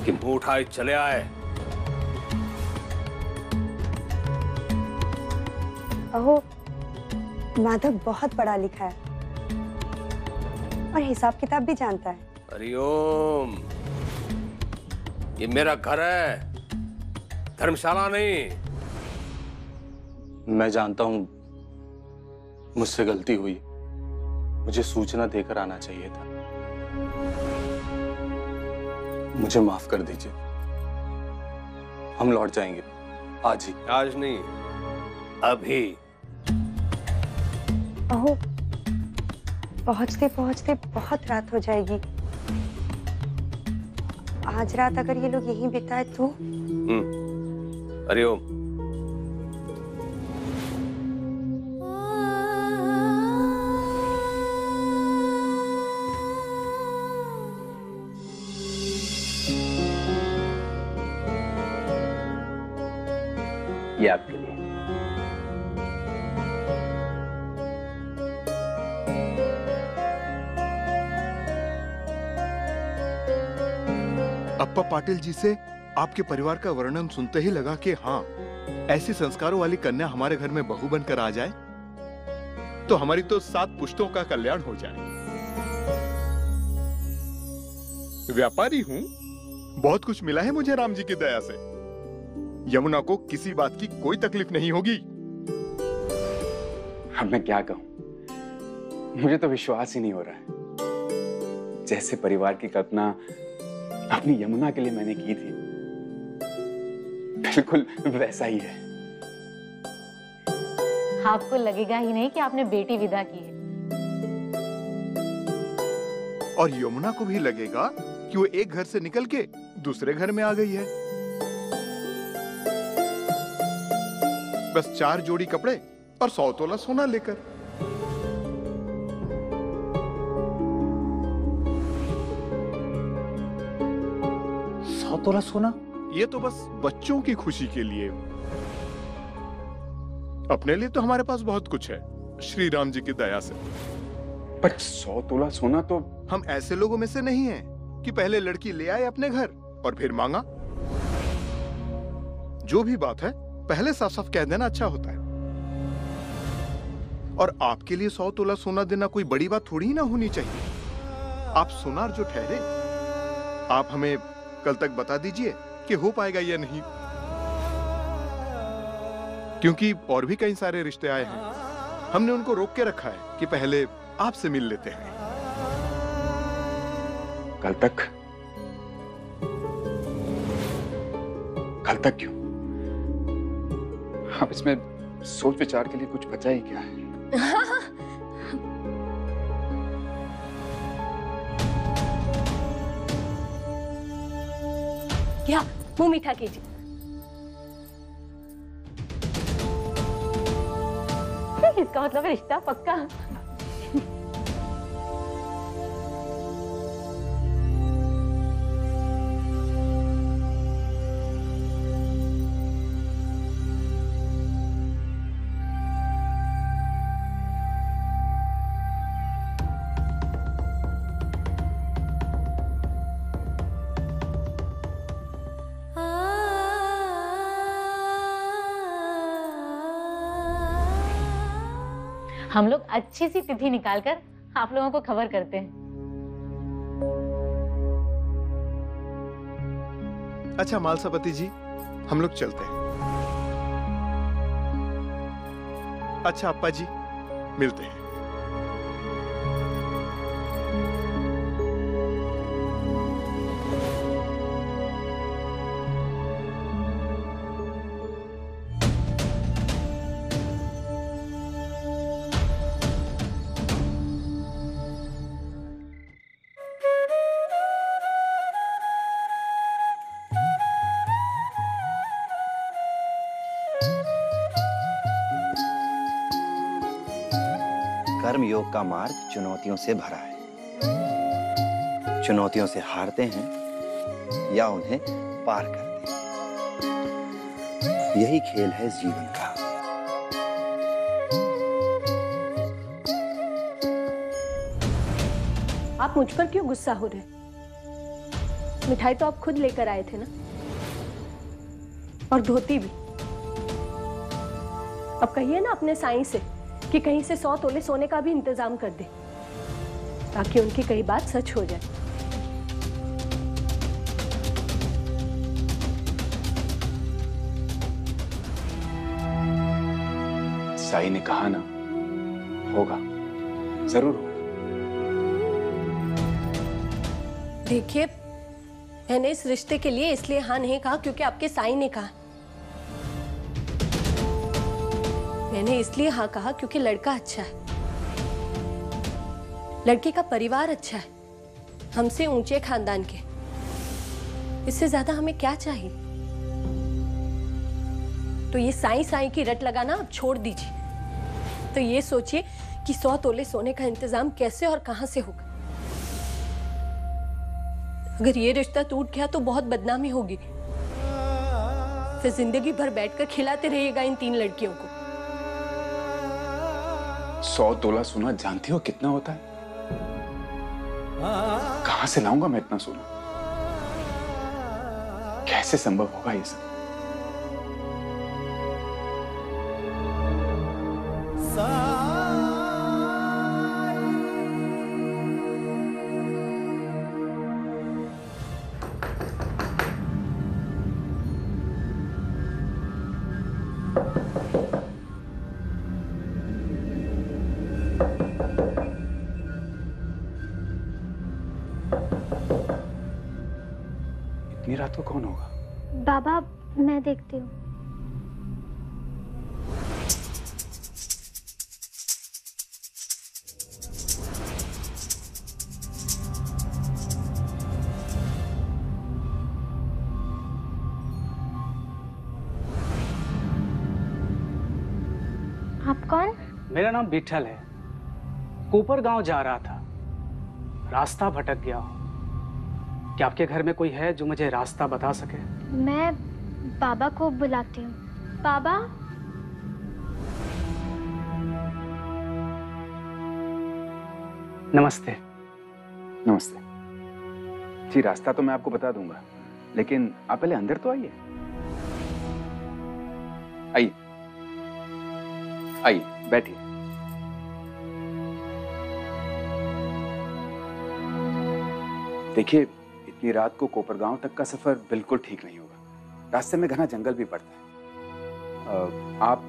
कि मुंह उठाए चले आए। अहो, माधव बहुत पढ़ा लिखा है और हिसाब किताब भी जानता है। हरिओम, ये मेरा घर है, धर्मशाला नहीं। मैं जानता हूं मुझसे गलती हुई, मुझे सूचना देकर आना चाहिए था। मुझे माफ कर दीजिए, हम लौट जाएंगे आज ही। आज नहीं, अभी। अहो, पहुंचते पहुंचते बहुत रात हो जाएगी। आज रात अगर ये लोग यहीं बिताए तो। हरिओम। ये आपके लिए। अप्पा पाटिल जी से आपके परिवार का वर्णन सुनते ही लगा कि हाँ, ऐसी संस्कारों वाली कन्या हमारे घर में बहू बनकर आ जाए तो हमारी तो 7 पुश्तों का कल्याण हो जाए। व्यापारी हूँ, बहुत कुछ मिला है मुझे राम जी की दया से। यमुना को किसी बात की कोई तकलीफ नहीं होगी। अब मैं क्या कहूं, मुझे तो विश्वास ही नहीं हो रहा है। जैसे परिवार की कल्पना अपनी यमुना के लिए मैंने की थी, बिल्कुल वैसा ही है। आपको लगेगा ही नहीं कि आपने बेटी विदा की है। और यमुना को भी लगेगा कि वो एक घर से निकल के दूसरे घर में आ गई है। बस 4 जोड़ी कपड़े और 100 तोला सोना लेकर। 100 तोला सोना? ये तो बस बच्चों की खुशी के लिए। अपने लिए तो हमारे पास बहुत कुछ है, श्री राम जी की दया से। पर 100 तोला सोना तो। हम ऐसे लोगों में से नहीं हैं कि पहले लड़की ले आए अपने घर और फिर मांगा। जो भी बात है पहले साफ साफ कह देना अच्छा होता है। और आपके लिए 100 तोला सोना देना कोई बड़ी बात थोड़ी ही ना होनी चाहिए। आप सुनार जो ठहरे, आप हमें कल तक बता दीजिए कि हो पाएगा या नहीं, क्योंकि और भी कई सारे रिश्ते आए हैं। हमने उनको रोक के रखा है कि पहले आपसे मिल लेते हैं। कल तक? कल तक क्यों? अब इसमें सोच विचार के लिए कुछ बचा ही क्या है? क्या मुंह मीठा कीजिए। इसका मतलब रिश्ता पक्का। हम लोग अच्छी सी तिथि निकालकर आप लोगों को खबर करते हैं। अच्छा मालसापति जी, हम लोग चलते हैं। अच्छा अप्पा जी, मिलते हैं। कर्म योग का मार्ग चुनौतियों से भरा है। चुनौतियों से हारते हैं या उन्हें पार करते हैं। यही खेल है जीवन का। आप मुझ पर क्यों गुस्सा हो रहे? मिठाई तो आप खुद लेकर आए थे ना, और धोती भी। अब कहिए ना अपने साईं से कि कहीं से 100 तोले सोने का भी इंतजाम कर दे, ताकि उनकी कई बात सच हो जाए। साईं ने कहा ना, होगा, जरूर होगा। देखिए, मैंने इस रिश्ते के लिए इसलिए हाँ नहीं कहा क्योंकि आपके साईं ने कहा। मैंने इसलिए हाँ कहा क्योंकि लड़का अच्छा है, लड़के का परिवार अच्छा है, हमसे ऊंचे खानदान के। इससे ज्यादा हमें क्या चाहिए? तो ये साईं साईं की रट लगाना अब छोड़ दीजिए। तो ये सोचिए कि 100 तोले सोने का इंतजाम कैसे और कहां से होगा। अगर ये रिश्ता टूट गया तो बहुत बदनामी होगी। फिर जिंदगी भर बैठकर खिलाते रहिएगा इन 3 लड़कियों को। 100 तोला सोना जानती हो कितना होता है? कहां से लाऊंगा मैं इतना सोना? कैसे संभव होगा ये सब? इतनी रात को कौन होगा? बाबा, मैं देखती हूँ। आप कौन? मेरा नाम विठल है। कोपर गांव जा रहा था, रास्ता भटक गया हूँ। क्या आपके घर में कोई है जो मुझे रास्ता बता सके? मैं बाबा को बुलाती हूँ। बाबा, नमस्ते। नमस्ते जी। रास्ता तो मैं आपको बता दूंगा, लेकिन आप पहले अंदर तो आइए। आइए आइए, बैठिए। देखिए, इतनी रात को कोपरगांव तक का सफर बिल्कुल ठीक नहीं होगा। रास्ते में घना जंगल भी पड़ता है। आप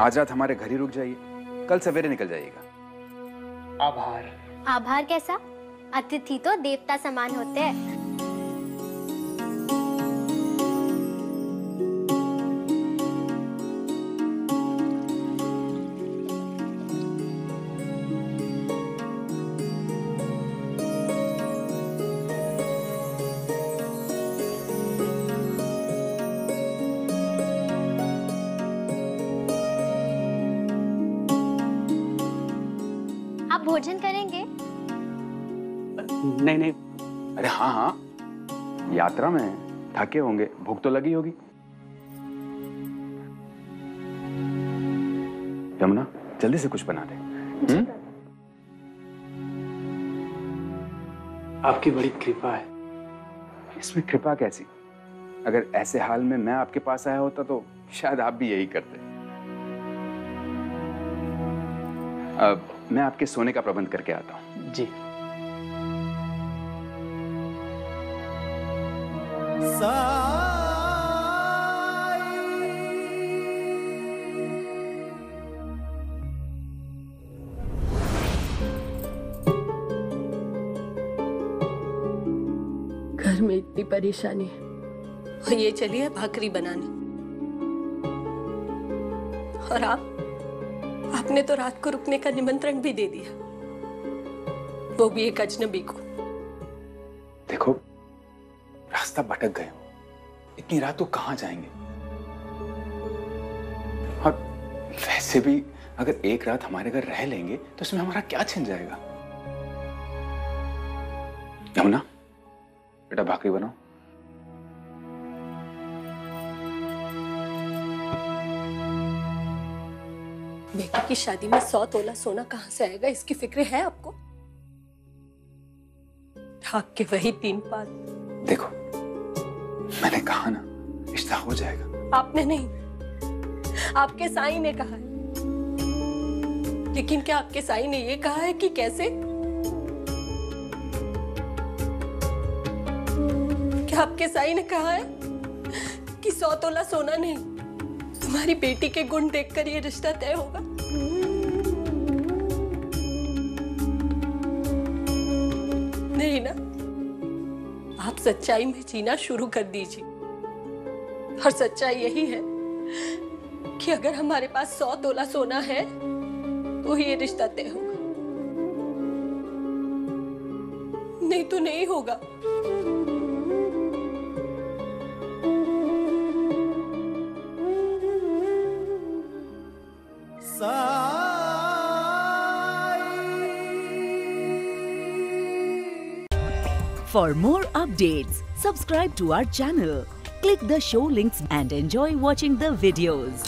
आज रात हमारे घर ही रुक जाइए, कल सवेरे निकल जाइएगा। आभार। आभार कैसा? अतिथि तो देवता समान होते हैं। आप भोजन करेंगे? नहीं नहीं। अरे हाँ हाँ, यात्रा में थके होंगे, भूख तो लगी होगी। यमुना, जल्दी से कुछ बना दे। आपकी बड़ी कृपा है। इसमें कृपा कैसी? अगर ऐसे हाल में मैं आपके पास आया होता तो शायद आप भी यही करते। अब मैं आपके सोने का प्रबंध करके आता हूँ। जी। घर में इतनी परेशानी है और ये चली है भाकरी बनाने। और आपने तो रात को रुकने का निमंत्रण भी दे दिया, वो भी एक अजनबी को। देखो, रास्ता भटक गए हो, इतनी रात तो कहाँ जाएंगे? और वैसे भी अगर एक रात हमारे घर रह लेंगे तो इसमें हमारा क्या छिन जाएगा? यमुना, बेटा भाकरी बनाओ। बेटी की शादी में 100 तोला सोना कहां से आएगा, इसकी फिक्र है आपको? ठाक के वही 3 पाल। देखो, मैंने कहा ना, रिश्ता हो जाएगा। आपने नहीं, आपके साईं ने कहा है। लेकिन क्या आपके साईं ने ये कहा है कि कैसे? क्या आपके साईं ने कहा है कि 100 तोला सोना नहीं, तुम्हारी बेटी के गुण देखकर ये रिश्ता तय होगा? नहीं ना? आप सच्चाई में जीना शुरू कर दीजिए। और सच्चाई यही है कि अगर हमारे पास 100 तोला सोना है तो ये रिश्ता तय होगा, नहीं तो नहीं होगा। For more updates, subscribe to our channel, click the show links and enjoy watching the videos.